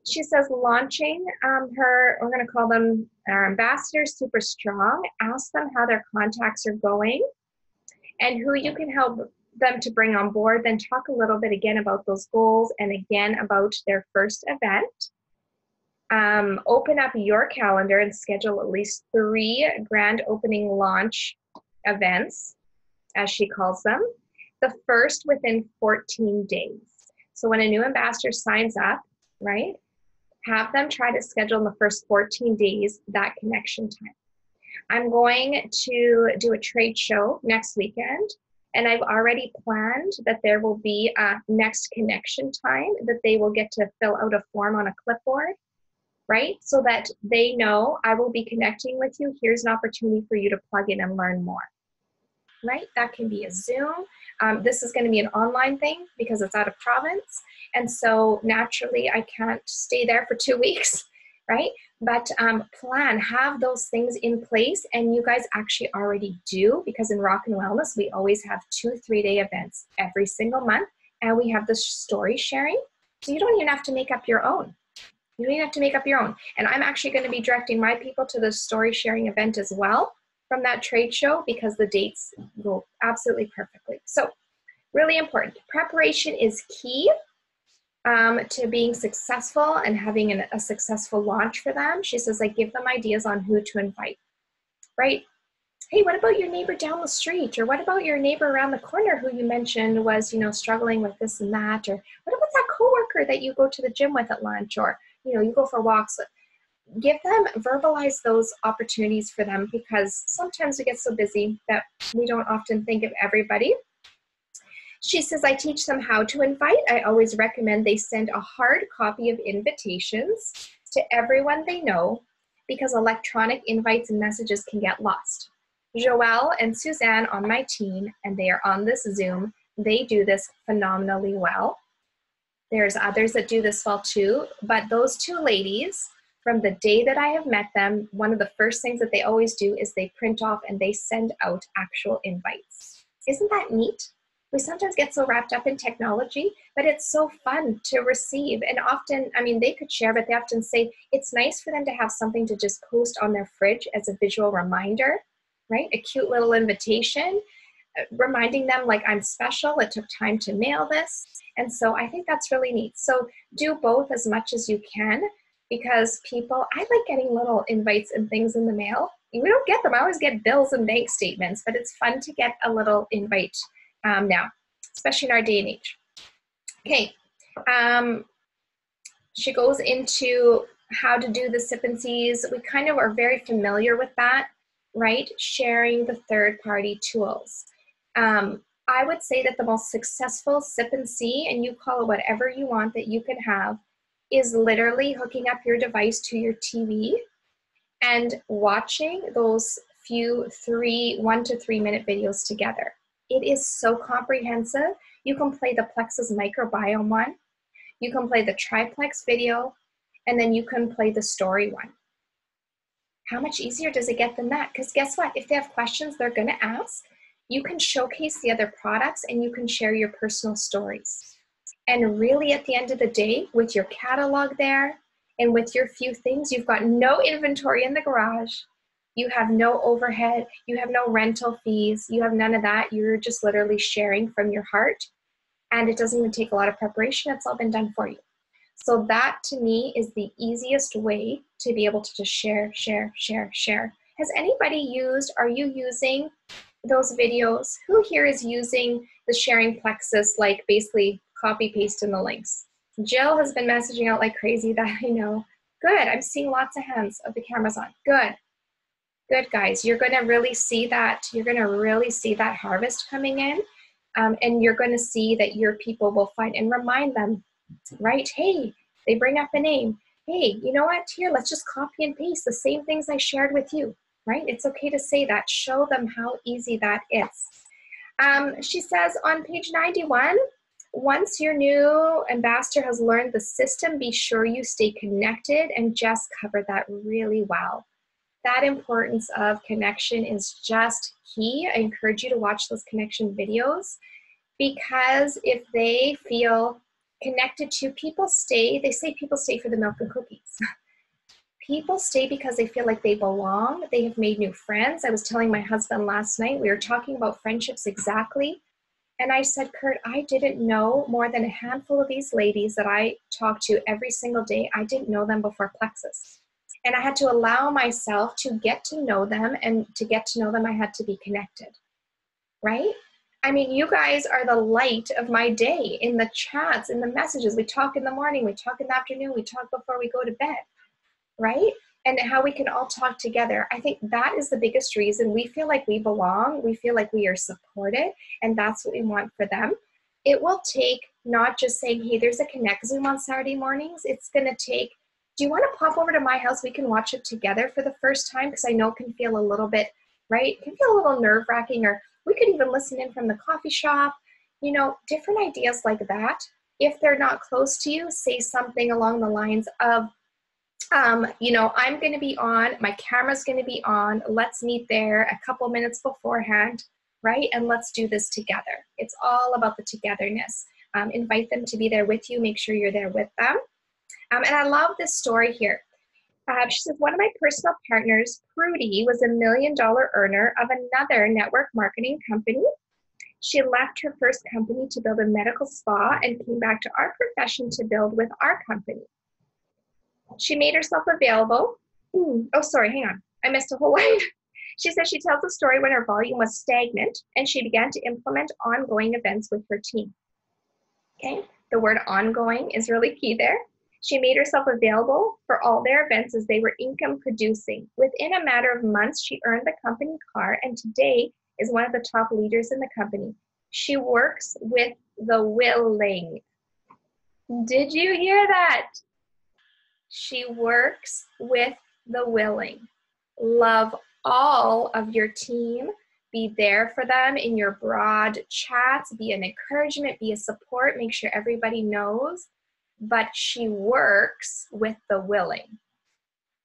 She says launching we're going to call them our ambassadors, super strong. Ask them how their contacts are going and who you can help them to bring on board. Then talk a little bit again about those goals and again about their first event. Open up your calendar and schedule at least 3 grand opening launch events, as she calls them. The first within 14 days. So when a new ambassador signs up, right, have them try to schedule in the first 14 days that connection time. I'm going to do a trade show next weekend, and I've already planned that there will be a next connection time that they will get to fill out a form on a clipboard, right? So that they know I will be connecting with you. Here's an opportunity for you to plug in and learn more, right? That can be a Zoom. This is going to be an online thing because it's out of province. And so naturally I can't stay there for 2 weeks, right? But plan, have those things in place. And you guys actually already do, because in Rock and Wellness, we always have 2 3-day events every single month. And we have the story sharing. So you don't even have to make up your own. You don't even have to make up your own. And I'm actually going to be directing my people to the story sharing event as well from that trade show, because the dates go absolutely perfectly. So really important. Preparation is key to being successful and having a successful launch for them. She says, I give them ideas on who to invite, right? Hey, what about your neighbor down the street? Or what about your neighbor around the corner who you mentioned was, you know, struggling with this and that? Or what about that coworker that you go to the gym with at lunch? Or, you know, you go for walks with? Give them, verbalize those opportunities for them, because sometimes we get so busy that we don't often think of everybody. She says, I teach them how to invite. I always recommend they send a hard copy of invitations to everyone they know, because electronic invites and messages can get lost. Joelle and Suzanne on my team, and they are on this Zoom, they do this phenomenally well. There's others that do this well too, but those 2 ladies, from the day that I have met them, one of the first things that they always do is they print off and they send out actual invites. Isn't that neat? We sometimes get so wrapped up in technology, but it's so fun to receive. And often, I mean, they could share, but they often say it's nice for them to have something to just post on their fridge as a visual reminder, right? A cute little invitation, reminding them like I'm special, it took time to mail this. And so I think that's really neat. So do both as much as you can, because people, I like getting little invites and things in the mail. We don't get them. I always get bills and bank statements, but it's fun to get a little invite now, especially in our day and age. Okay, she goes into how to do the sip and sees. We kind of are very familiar with that, right? Sharing the third-party tools. I would say that the most successful sip and see, and you call it whatever you want that you can have, is literally hooking up your device to your TV and watching those few 1 to 3 minute videos together. It is so comprehensive. You can play the Plexus microbiome one, you can play the triplex video, and then you can play the story one. How much easier does it get than that? Because guess what? If they have questions they're going to ask, you can showcase the other products and you can share your personal stories. And really at the end of the day, with your catalog there and with your few things, you've got no inventory in the garage. You have no overhead. You have no rental fees. You have none of that. You're just literally sharing from your heart. And it doesn't even take a lot of preparation. It's all been done for you. So that to me is the easiest way to be able to just share, share, share, share. Has anybody used, are you using those videos? Who here is using the sharing Plexus, like basically copy paste in the links? Jill has been messaging out like crazy, that I know. Good, I'm seeing lots of hands of the cameras on. Good, good guys. You're gonna really see that, you're gonna really see that harvest coming in, and you're gonna see that your people will find and remind them, right? Hey, they bring up a name. Hey, you know what, here, let's just copy and paste the same things I shared with you, right? It's okay to say that. Show them how easy that is. She says on page 91, once your new ambassador has learned the system, be sure you stay connected, and Jess covered that really well. That importance of connection is just key. I encourage you to watch those connection videos. Because if they feel connected to people, they say people stay for the milk and cookies. People stay because they feel like they belong. They have made new friends. I was telling my husband last night, we were talking about friendships exactly. And I said, Kurt, I didn't know more than a handful of these ladies that I talk to every single day. I didn't know them before Plexus. And I had to allow myself to get to know them, and to get to know them, I had to be connected, right? I mean, you guys are the light of my day in the chats, in the messages. We talk in the morning, we talk in the afternoon, we talk before we go to bed, right? And how we can all talk together. I think that is the biggest reason we feel like we belong. We feel like we are supported, and that's what we want for them. It will take not just saying, hey, there's a Connect Zoom on Saturday mornings. It's going to take, do you want to pop over to my house? We can watch it together for the first time, because I know it can feel a little bit, right? It can feel a little nerve-wracking, or we could even listen in from the coffee shop, you know, different ideas like that. If they're not close to you, say something along the lines of, you know, I'm going to be on, my camera's going to be on, let's meet there a couple minutes beforehand, right? And let's do this together. It's all about the togetherness. Invite them to be there with you, make sure you're there with them. And I love this story here. She says, one of my personal partners, Prudy, was $1 million earner of another network marketing company. She left her first company to build a medical spa and came back to our profession to build with our company. She made herself available. Oh, sorry, hang on. I missed a whole line. She says she tells a story when her volume was stagnant, and she began to implement ongoing events with her team. Okay, the word ongoing is really key there. She made herself available for all their events as they were income producing. Within a matter of months, she earned the company car, and today is one of the top leaders in the company. She works with the willing. Did you hear that? She works with the willing. Love all of your team. Be there for them in your broad chats. Be an encouragement, be a support. Make sure everybody knows. But she works with the willing.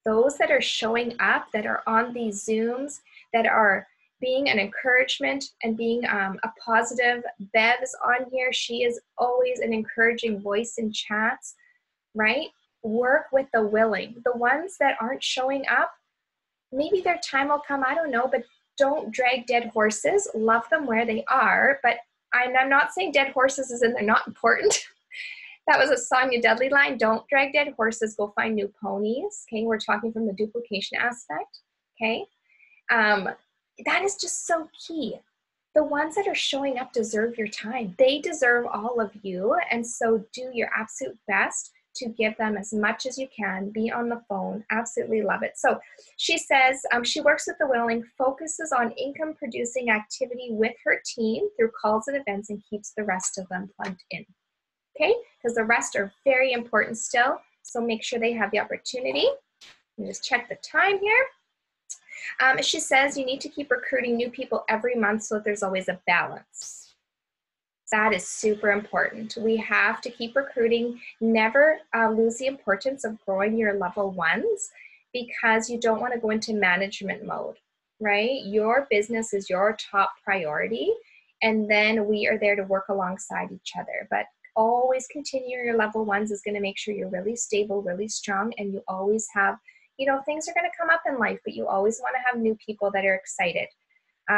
Those that are showing up, that are on these Zooms, that are being an encouragement and being a positive. Bev's on here. She is always an encouraging voice in chats, right? Work with the willing. The ones that aren't showing up, maybe their time will come, I don't know, but don't drag dead horses. Love them where they are, but I'm not saying dead horses as in they're not important. That was a Sonia Dudley line. Don't drag dead horses, go find new ponies. Okay, we're talking from the duplication aspect. Okay, that is just so key. The ones that are showing up deserve your time. They deserve all of you, and so do your absolute best to give them as much as you can. Be on the phone. Absolutely love it. So she says she works with the willing, focuses on income producing activity with her team through calls and events, and keeps the rest of them plugged in. Okay, because the rest are very important still. So make sure they have the opportunity. Let me just check the time here. She says you need to keep recruiting new people every month so that there's always a balance. That is super important. We have to keep recruiting. Never lose the importance of growing your level ones, because you don't want to go into management mode, right? Your business is your top priority, and then we are there to work alongside each other. But always continue your level ones is going to make sure you're really stable, really strong, and you always have, you know, things are going to come up in life, but you always want to have new people that are excited.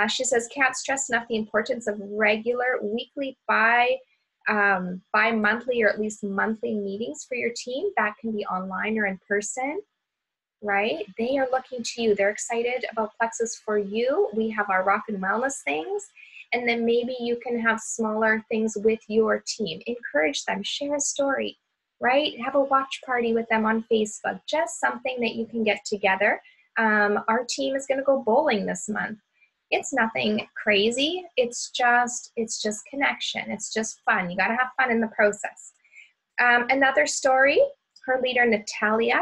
She says, can't stress enough the importance of regular weekly, bi-monthly, or at least monthly meetings for your team. That can be online or in person, right? They are looking to you. They're excited about Plexus for you. We have our rock and wellness things, and then maybe you can have smaller things with your team. Encourage them, share a story, right? Have a watch party with them on Facebook, just something that you can get together. Our team is going to go bowling this month. It's nothing crazy. It's just connection. It's just fun. You got to have fun in the process. Another story, her leader, Natalia,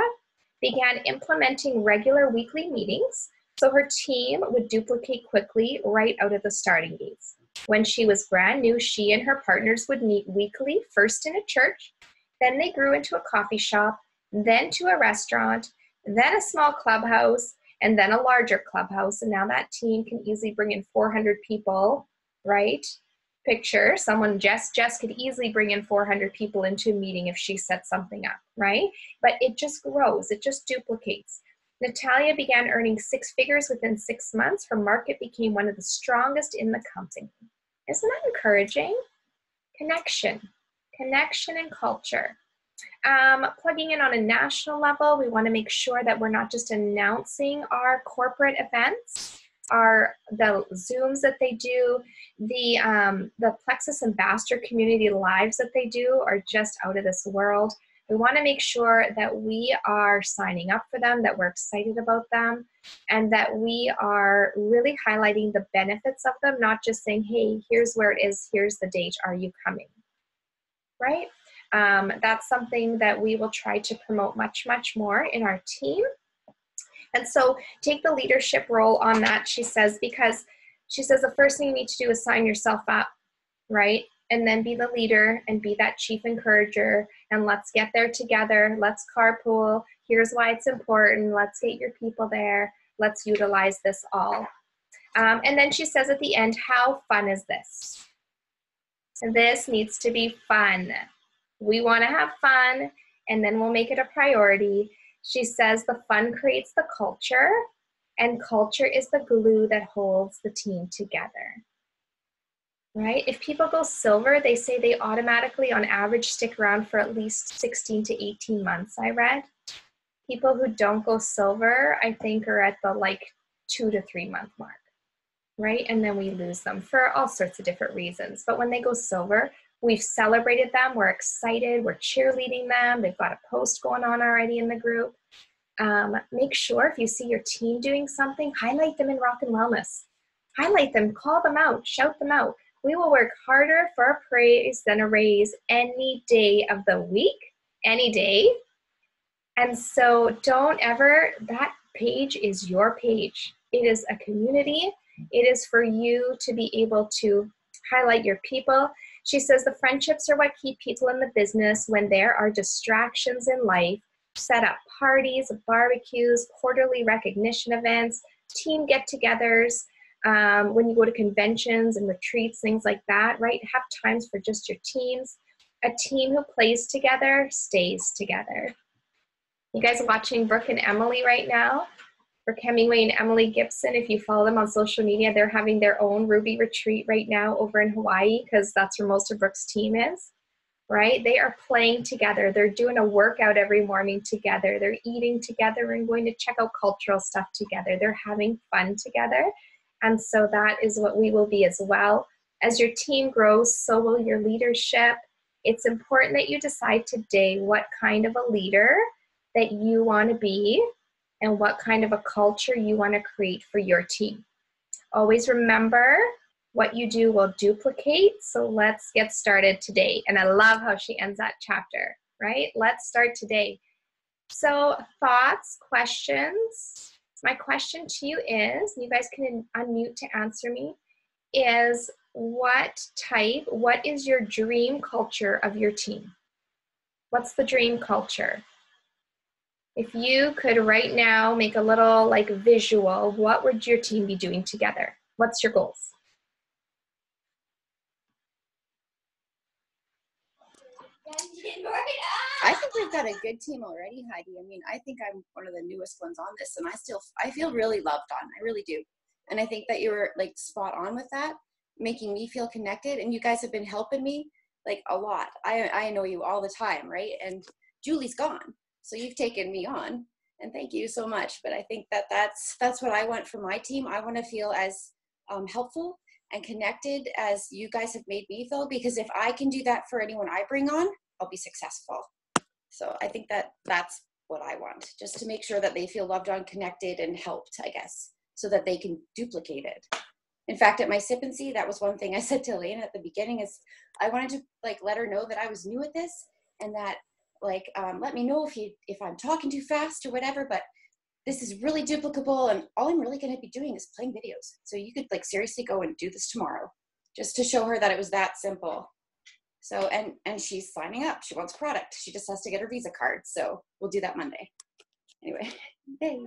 began implementing regular weekly meetings so her team would duplicate quickly right out of the starting gates. When she was brand new, she and her partners would meet weekly, first in a church, then they grew into a coffee shop, then to a restaurant, then a small clubhouse, and then a larger clubhouse. And now that team can easily bring in 400 people, right? picture, Jess could easily bring in 400 people into a meeting if she set something up, right? But it just grows, it just duplicates. Natalia began earning 6 figures within 6 months. Her market became one of the strongest in the company. Isn't that encouraging? Connection and culture. Plugging in on a national level, we want to make sure that we're not just announcing our corporate events, the Zooms that they do, the Plexus Ambassador Community Lives that they do are just out of this world. We want to make sure that we are signing up for them, that we're excited about them, and that we are really highlighting the benefits of them, not just saying, hey, here's where it is, here's the date, are you coming? Right? That's something that we will try to promote much, much more in our team. And so take the leadership role on that, she says, because she says the first thing you need to do is sign yourself up, right? And then be the leader and be that chief encourager, and let's get there together. Let's carpool. Here's why it's important. Let's get your people there. Let's utilize this all. And then she says at the end, how fun is this? This needs to be fun. We want to have fun, and then we'll make it a priority. She says the fun creates the culture, and culture is the glue that holds the team together. Right? If people go silver, they say they automatically, on average, stick around for at least 16 to 18 months, I read. People who don't go silver, I think, are at the 2 to 3 month mark, right? And then we lose them for all sorts of different reasons. But when they go silver, we've celebrated them, we're excited, we're cheerleading them, they've got a post going on already in the group. Make sure if you see your team doing something, highlight them in Rock and Wellness. Highlight them, call them out, shout them out. We will work harder for a praise than a raise any day of the week, any day. And so don't ever, that page is your page. It is a community. It is for you to be able to highlight your people. She says the friendships are what keep people in the business when there are distractions in life. Set up parties, barbecues, quarterly recognition events, team get-togethers, when you go to conventions and retreats, things like that, right? Have times for just your teams. A team who plays together stays together. You guys are watching Brooke and Emily right now. Brooke Hemingway and Emily Gibson, if you follow them on social media, they're having their own Ruby retreat right now over in Hawaii, because that's where most of Brooke's team is, right? They are playing together. They're doing a workout every morning together. They're eating together and going to check out cultural stuff together. They're having fun together. And so that is what we will be as well. As your team grows, so will your leadership. It's important that you decide today what kind of a leader that you want to be and what kind of a culture you want to create for your team. Always remember, what you do will duplicate, so let's get started today. And I love how she ends that chapter, right? Let's start today. So thoughts, questions? My question to you is, you guys can unmute to answer me, is what is your dream culture of your team? What's the dream culture? If you could right now make a little visual, what would your team be doing together? What's your goals? I think we've got a good team already, Heidi. I mean, I think I'm one of the newest ones on this, and I feel really loved on. I really do. And I think that you were spot on with that, making me feel connected. And you guys have been helping me a lot. I know you all the time, right? And Julie's gone, so you've taken me on, and thank you so much. But I think that that's what I want for my team. I want to feel as helpful and connected as you guys have made me feel, because if I can do that for anyone I bring on, I'll be successful. So I think that that's what I want, just to make sure that they feel loved on, connected, and helped, I guess, so that they can duplicate it. In fact, at my Sip and See, that was one thing I said to Elena at the beginning, is I wanted to let her know that I was new at this, and that let me know if I'm talking too fast or whatever, but this is really duplicable, and all I'm really going to be doing is playing videos. So you could seriously go and do this tomorrow, just to show her that it was that simple. So, and she's signing up. She wants product. She just has to get her Visa card. So we'll do that Monday. Anyway. Hey.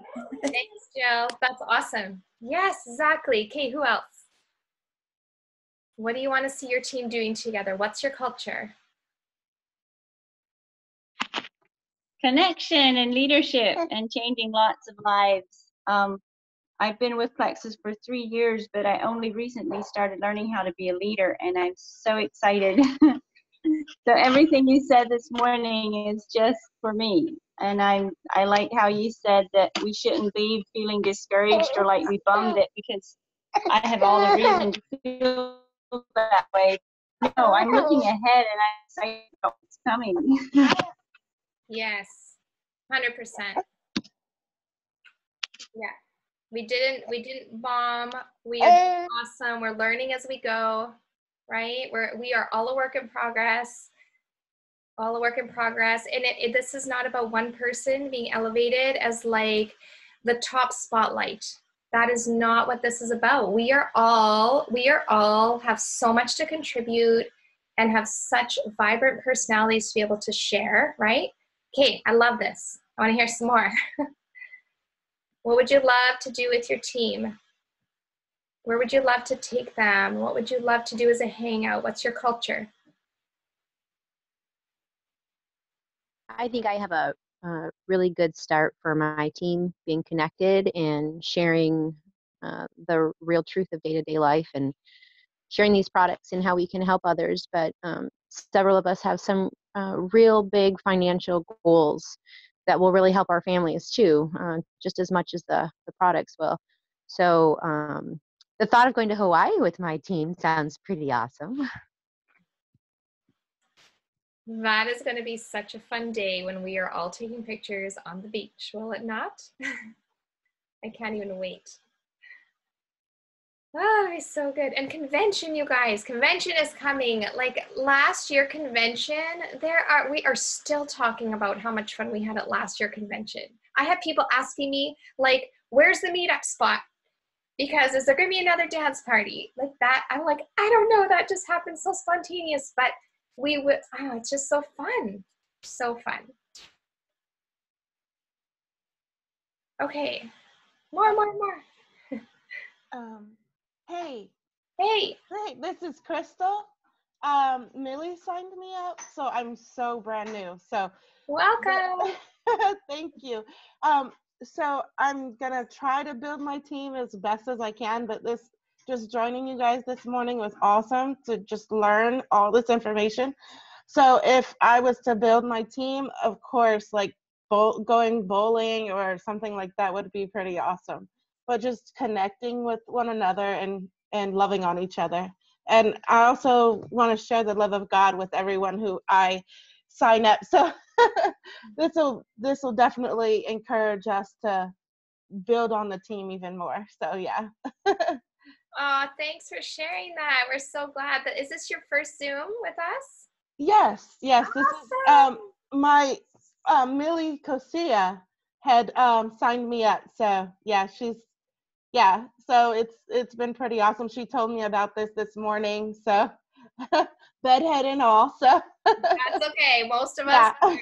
Thanks, Jill. That's awesome. Yes, exactly. Okay, who else? What do you want to see your team doing together? What's your culture? Connection and leadership and changing lots of lives. I've been with Plexus for 3 years, but I only recently started learning how to be a leader, and I'm so excited. So everything you said this morning is just for me. And I like how you said that we shouldn't leave feeling discouraged or like we bummed it, because I have all the reason to feel that way. No, I'm looking ahead and I'm excited about what's coming. Yes, 100%. Yeah. We didn't bomb. We are doing awesome. We're learning as we go, right? We are all a work in progress. All a work in progress. And this is not about one person being elevated as like the top spotlight. That is not what this is about. We are all have so much to contribute and have such vibrant personalities to be able to share, right? Okay, I love this. I want to hear some more. What would you love to do with your team? Where would you love to take them? What would you love to do as a hangout? What's your culture? I think I have a really good start for my team, being connected and sharing the real truth of day-to-day life and sharing these products and how we can help others. But several of us have some real big financial goals that will really help our families too, just as much as the products will. So the thought of going to Hawaii with my team sounds pretty awesome. That is going to be such a fun day when we are all taking pictures on the beach, will it not? I can't even wait. Oh, it's so good. And convention, you guys, convention is coming. Like last year convention, we are still talking about how much fun we had at last year convention. I had people asking me like, where's the meetup spot? Because is there going to be another dance party like that? I'm like, I don't know. That just happened so spontaneous, but it's just so fun. So fun. Okay. More. Hey. Hey. Great. This is Crystal. Millie signed me up, so I'm so brand new. So welcome. Thank you. So I'm gonna try to build my team as best as I can, but just joining you guys this morning was awesome to just learn all this information. So if I was to build my team, of course, like going bowling or something like that would be pretty awesome. But just connecting with one another and loving on each other. And I also want to share the love of God with everyone who I sign up. So this will definitely encourage us to build on the team even more. So yeah. Oh, thanks for sharing that. We're so glad that. Is this your first Zoom with us? Yes. Awesome. This is my Millie Kosia had signed me up. So yeah, so it's been pretty awesome. She told me about this morning. So bedhead and all. So that's okay. Most of us are.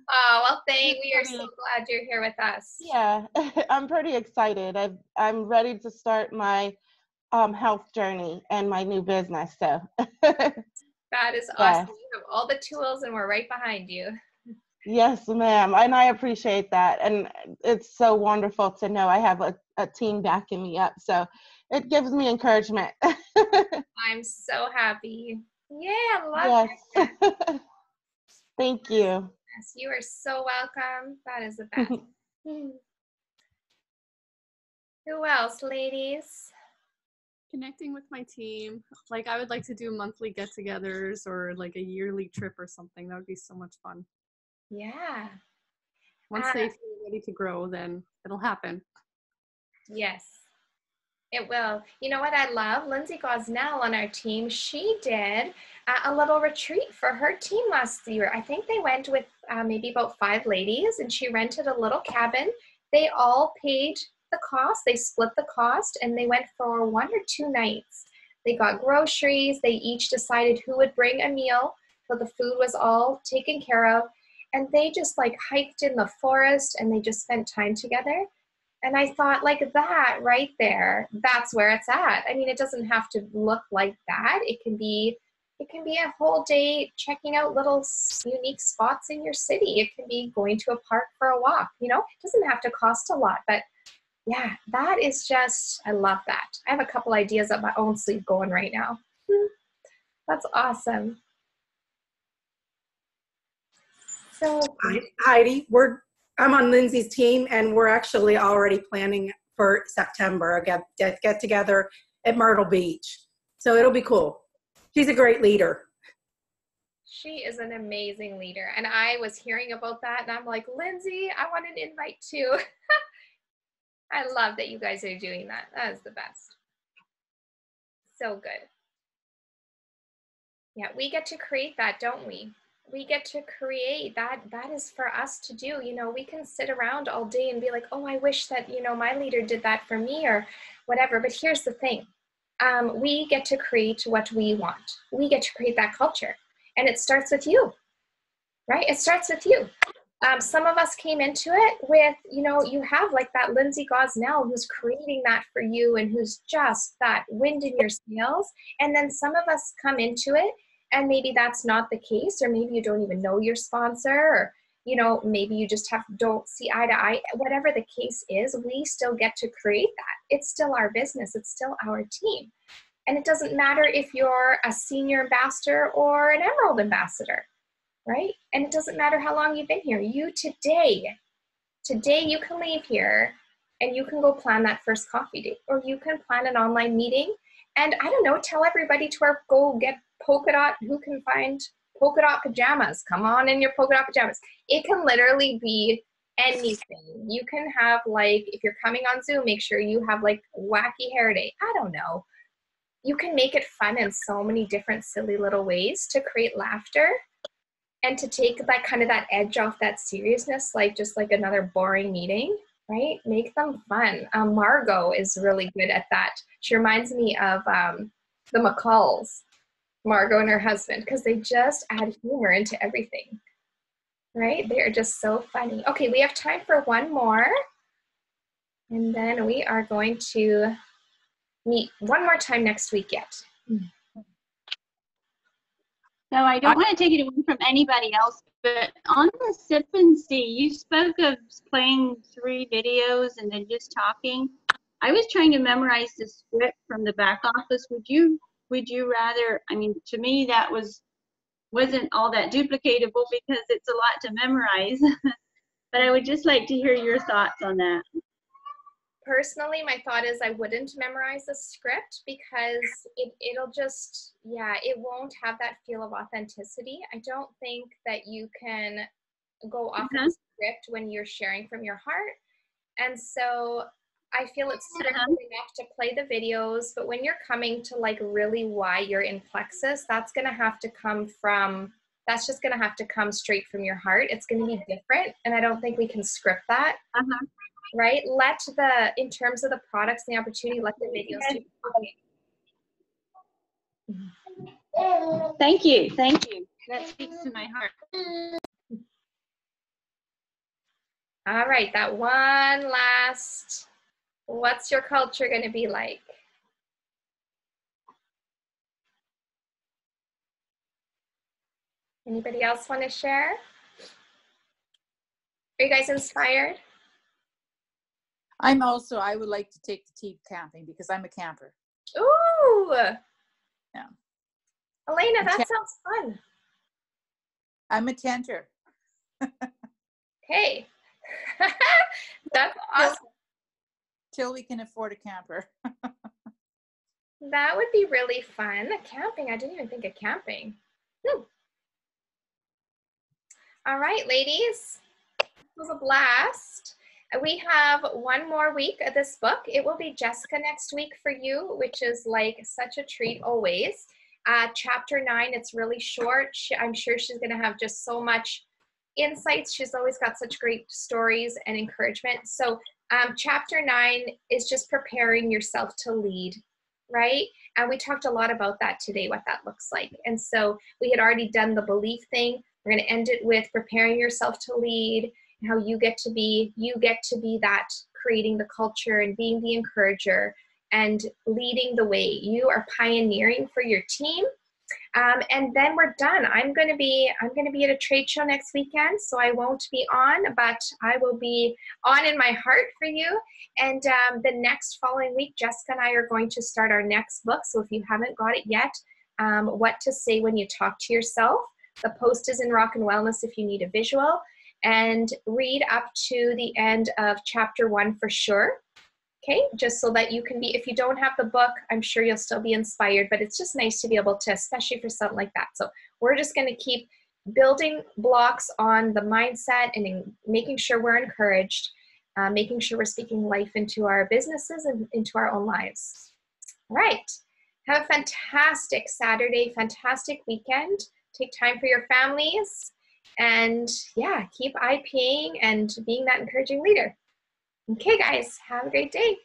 Oh, well, we are so glad you're here with us. Yeah, I'm pretty excited. I'm ready to start my health journey and my new business. So that is awesome. You have all the tools and we're right behind you. Yes, ma'am. And I appreciate that. And it's so wonderful to know I have a team backing me up. So it gives me encouragement. I'm so happy. Yeah, love it. Thank you. Yes, you are so welcome. That is the best. Who else, ladies? Connecting with my team. Like I would like to do monthly get-togethers or like a yearly trip or something. That would be so much fun. Yeah. Once they feel ready to grow, then it'll happen. Yes, it will. You know what I love? Lindsay Gosnell on our team, she did a little retreat for her team last year. I think they went with maybe about 5 ladies, and she rented a little cabin. They all paid the cost. They split the cost, and they went for 1 or 2 nights. They got groceries. They each decided who would bring a meal, so the food was all taken care of. And they just like hiked in the forest and they just spent time together. And I thought, like, that right there, that's where it's at. I mean, it doesn't have to look like that. It can be a whole day checking out little unique spots in your city. It can be going to a park for a walk. You know, it doesn't have to cost a lot, but yeah, that is just, I love that. I have a couple ideas up my own sleeve going right now. That's awesome. So Hi, Heidi, I'm on Lindsay's team, and we're actually already planning for September, a get together at Myrtle Beach. So it'll be cool. She's a great leader. she is an amazing leader. And I was hearing about that and I'm like, Lindsay, I want an invite too. I love that you guys are doing that. That is the best. So good. Yeah, we get to create that, don't we? We get to create that. That is for us to do. You know, we can sit around all day and be like, oh, I wish that, you know, my leader did that for me or whatever. But here's the thing. We get to create what we want. We get to create that culture. And it starts with you, right? It starts with you. Some of us came into it with, you know, you have like that Lindsay Gosnell who's creating that for you and who's just that wind in your sails. And then some of us come into it and maybe that's not the case, or maybe you don't even know your sponsor, or, you know, maybe you just don't see eye to eye. Whatever the case is, we still get to create that. It's still our business. It's still our team. And it doesn't matter if you're a senior ambassador or an Emerald ambassador, right? And it doesn't matter how long you've been here. You today you can leave here and you can go plan that first coffee date, or you can plan an online meeting and I don't know, tell everybody to go get polka dot, who can find polka dot pajamas. Come on in your polka dot pajamas. It can literally be anything. You can have like, if you're coming on Zoom, make sure you have like wacky hair day. I don't know. You can make it fun in so many different silly little ways to create laughter and to take that kind of that edge off that seriousness, like just like another boring meeting, right? Make them fun. Margot is really good at that. She reminds me of the McCalls, Margot and her husband, because they just add humor into everything, right? They are just so funny. Okay, we have time for one more. And then we are going to meet one more time next week yet. So I don't want to take it away from anybody else, but on the Sip and See, you spoke of playing 3 videos and then just talking. I was trying to memorize the script from the back office. Would you rather, I mean, to me that wasn't all that duplicatable because it's a lot to memorize. But I would just like to hear your thoughts on that. Personally, my thought is I wouldn't memorize the script because it'll just, yeah, it won't have that feel of authenticity. I don't think that you can go off of the script when you're sharing from your heart. And so I feel it's scripted enough to play the videos, but when you're coming to like really why you're in Plexus, that's going to have to come from, that's just going to have to come straight from your heart. It's going to be different. And I don't think we can script that. Right? In terms of the products and the opportunity, let the videos do it. Thank you. That speaks to my heart. All right, that one last, what's your culture going to be like? Anybody else want to share? Are you guys inspired? I would like to take the team camping because I'm a camper. Ooh. Yeah. Elena, that sounds fun. I'm a tenter. Okay. That's awesome. Till we can afford a camper. That would be really fun. Camping, I didn't even think of camping. All right, ladies. This was a blast. We have one more week of this book. It will be Jessica next week for you, which is like such a treat always. Chapter 9, it's really short. I'm sure she's going to have just so much insights. She's always got such great stories and encouragement. So chapter 9 is just preparing yourself to lead, right? And we talked a lot about that today, what that looks like. And so we had already done the belief thing. We're going to end it with preparing yourself to lead, how you get to be that creating the culture and being the encourager and leading the way. You are pioneering for your team. And then we're done. I'm going to be at a trade show next weekend, so I won't be on, but I will be on in my heart for you. And the next following week, Jessica and I are going to start our next book. So if you haven't got it yet, What to Say When You Talk to Yourself. The post is in Rock and Wellness if you need a visual. And read up to the end of chapter 1 for sure. Okay, just so that you can be, if you don't have the book, I'm sure you'll still be inspired, but it's just nice to be able to, especially for something like that. So we're just going to keep building blocks on the mindset and making sure we're encouraged, making sure we're speaking life into our businesses and into our own lives. All right, have a fantastic Saturday, fantastic weekend. Take time for your families and yeah, keep IPing and being that encouraging leader. Okay, guys, have a great day.